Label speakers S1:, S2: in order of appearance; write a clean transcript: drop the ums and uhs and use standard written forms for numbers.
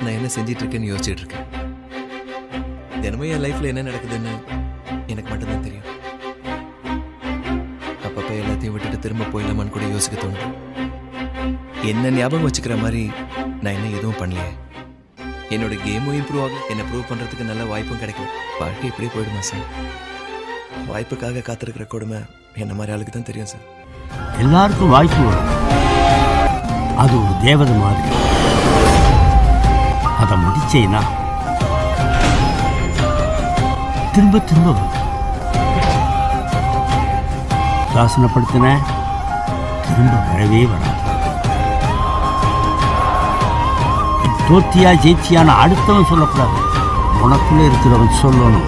S1: நான் என்ன செஞ்சிட்டு இருக்கேன்னு யோசிச்சுட்டு இருக்கேன். தினமும் என் லைஃப்ல என்ன நடக்குதுன்னு எனக்கு மட்டும்தான் தெரியும். அப்பப்ப எல்லாத்தையும் விட்டுட்டு திரும்ப போயிடலாமான்னு கூட யோசிக்க தோணும். என்ன ஞாபகம் வச்சுக்கிற மாதிரி நான் என்ன எதுவும் பண்ணலையே. என்னோட கேமும் இம்ப்ரூவ் ஆகும், என்னை ப்ரூவ் பண்றதுக்கு நல்ல வாய்ப்பும் கிடைக்கும். வாழ்க்கை இப்படியே போயிடுமா சார்? வாய்ப்புக்காக காத்திருக்கிற கொடுமை என்ன மாதிரி ஆளுக்கு தான் தெரியும் சார்.
S2: எல்லாருக்கும் வாய்ப்பு வரும். அது ஒரு தேவதை மாதிரி. அதை முடிச்சேன்னா திரும்ப திரும்ப வரும். தாசனப்படுத்தின திரும்ப வரவே வராது. தோத்தியா ஜெயிச்சியான அடுத்தவன் சொல்லக்கூடாது, உனக்குள்ள இருக்கிறவன் சொல்லணும்.